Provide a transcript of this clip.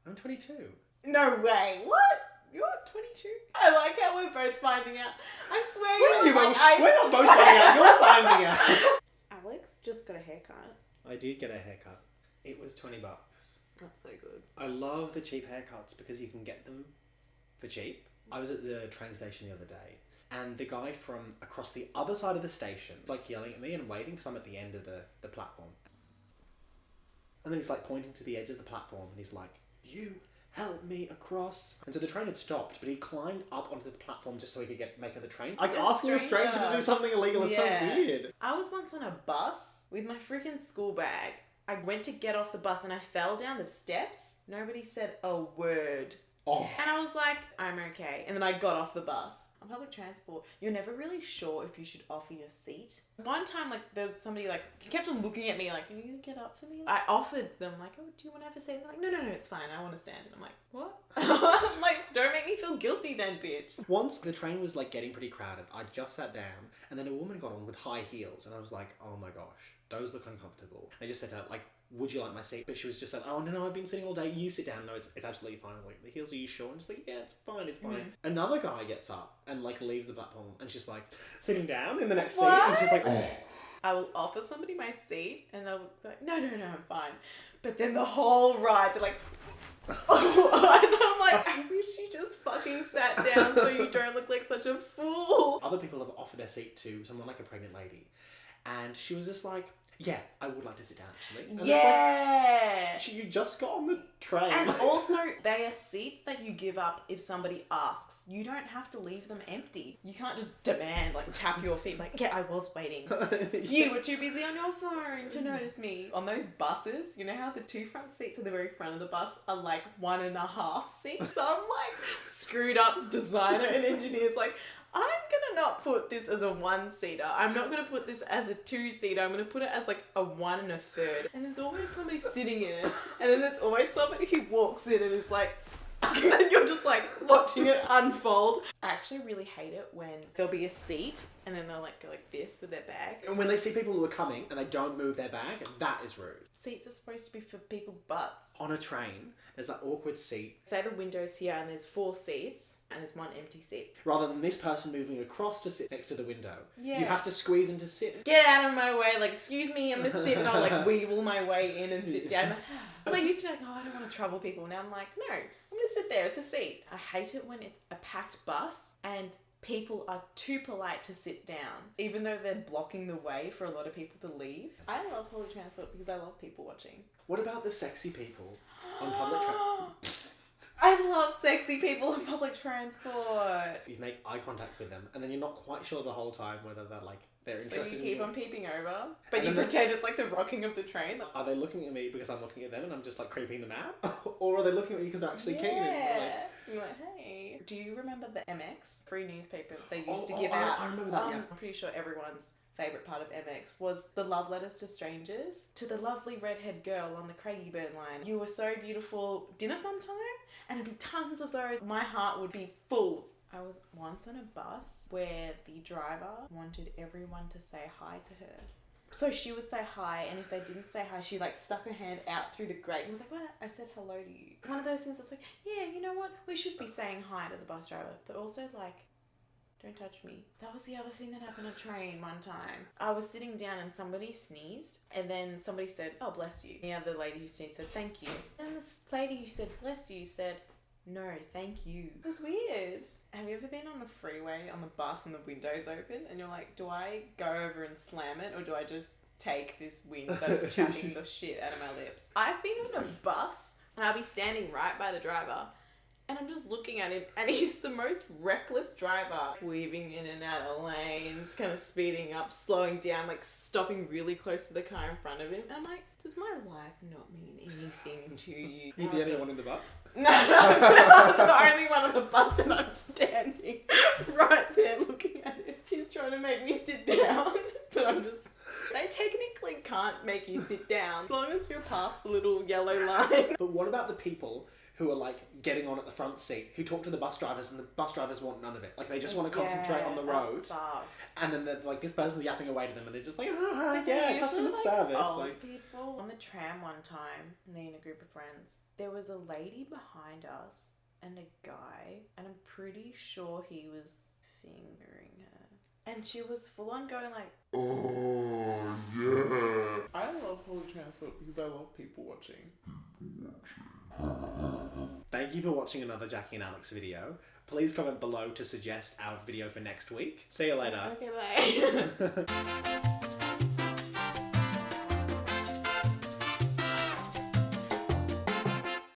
I'm 22. No way. What? You're 22? I like how we're both finding out. I swear We're you're like, not both finding out. You're finding out. Alex just got a haircut. I did get a haircut. It was $20. That's so good. I love the cheap haircuts because you can get them for cheap. I was at the train station the other day and the guy from across the other side of the station was like yelling at me and waving because I'm at the end of the platform. And then he's like pointing to the edge of the platform and he's like, "You help me across." And so the train had stopped, but he climbed up onto the platform just so he could make other trains. Like asking a stranger to do something illegal is so weird. I was once on a bus with my freaking school bag. I went to get off the bus and I fell down the steps. Nobody said a word. Oh. And I was like, I'm okay. And then I got off the bus. On public transport, you're never really sure if you should offer your seat. One time, like, there was somebody, like, he kept on looking at me, like, are you gonna get up for me? I offered them, like, oh, do you want to have a seat? And they're like, no, it's fine. I want to stand. And I'm like, what? I'm like, don't make me feel guilty then, bitch. Once the train was, like, getting pretty crowded, I just sat down, and then a woman got on with high heels, and I was like, oh my gosh, those look uncomfortable. I just said to her, like, would you like my seat? But she was just like, oh, no, I've been sitting all day. You sit down. No, it's absolutely fine. I'm like, the heels, are you sure? And she's like, yeah, it's fine. Another guy gets up and, like, leaves the platform and she's like, sitting down in the next seat. And she's like, oh. I will offer somebody my seat and they'll be like, no, I'm fine. But then the whole ride, they're like, oh, and I'm like, I wish you just fucking sat down so you don't look like such a fool. Other people have offered their seat to someone like a pregnant lady. And she was just like, yeah, I would like to sit down actually. And yeah. It's like, you just got on the train. And also, they are seats that you give up if somebody asks. You don't have to leave them empty. You can't just demand, like, tap your feet, like, yeah, I was waiting. You were too busy on your phone to notice me. On those buses, you know how the two front seats at the very front of the bus are like 1.5 seats? So I'm like, screwed up designer and engineers like, I'm gonna not put this as a 1-seater. I'm not gonna put this as a 2-seater. I'm gonna put it as like a 1 1/3. And there's always somebody sitting in it. And then there's always somebody who walks in and is like, and you're just like watching it unfold. I actually really hate it when there'll be a seat and then they'll like go like this with their bag. And when they see people who are coming and they don't move their bag, that is rude. Seats are supposed to be for people's butts. On a train, there's that awkward seat. Say the window's here and there's 4 seats. And there's 1 empty seat. Rather than this person moving across to sit next to the window. Yeah. You have to squeeze in to sit. Get out of my way, like, excuse me, I'm gonna sit, and I'll like weevil my way in and sit down. So I used to be like, oh, I don't want to trouble people. Now I'm like, no, I'm gonna sit there, it's a seat. I hate it when it's a packed bus and people are too polite to sit down, even though they're blocking the way for a lot of people to leave. I love public transport because I love people watching. What about the sexy people on public transport? I love sexy people in public transport. You make eye contact with them and then you're not quite sure the whole time whether they're interested So in you you. keep on peeping over, but And you then pretend it's like the rocking of the train. Are they looking at me because I'm looking at them and I'm just like creeping them out? Or are they looking at me because they're actually keen? Yeah. You're like, hey. Do you remember the MX free newspaper they used to give out? I remember that, yeah. I'm pretty sure everyone's favourite part of MX was the love letters to strangers. To the lovely redhead girl on the Craigieburn line. You were so beautiful. Dinner sometime? And it'd be tons of those. My heart would be full. I was once on a bus where the driver wanted everyone to say hi to her. So she would say hi, and if they didn't say hi, she like stuck her hand out through the grate and was like, "What?" I said hello to you. One of those things that's like, yeah, you know what? We should be saying hi to the bus driver, but also like, don't touch me. That was the other thing that happened on a train one time. I was sitting down and somebody sneezed, and then somebody said, "Oh, bless you." The other lady who sneezed said, "Thank you." And this lady who said, "Bless you," said, "No, thank you." It was weird. Have you ever been on a freeway on the bus and the window's open and you're like, do I go over and slam it or do I just take this wind that is chapping the shit out of my lips? I've been on a bus and I'll be standing right by the driver and I'm just looking at him and he's the most reckless driver, weaving in and out of lanes, kind of speeding up, slowing down, like stopping really close to the car in front of him. And I'm like, does my life not mean anything to you? You're the only one in the bus? No, I'm the only one on the bus and I'm standing right there looking at him. He's trying to make me sit down, but I'm just They technically can't make you sit down as long as you're past the little yellow line. But what about the people who are like getting on at the front seat, who talk to the bus drivers and the bus drivers want none of it? Like they just want to concentrate on the road. That sucks. And then like this person's yapping away to them and they're just like, But yeah, they're customer usually, service. Old Like, people. On the tram one time, me and a group of friends, there was a lady behind us and a guy, and I'm pretty sure he was fingering her. And she was full on going like, Oh, yeah. I love public transport because I love people watching. thank you for watching another Jacky and Alex video. Please comment below to suggest our video for next week. See you later. okay, bye.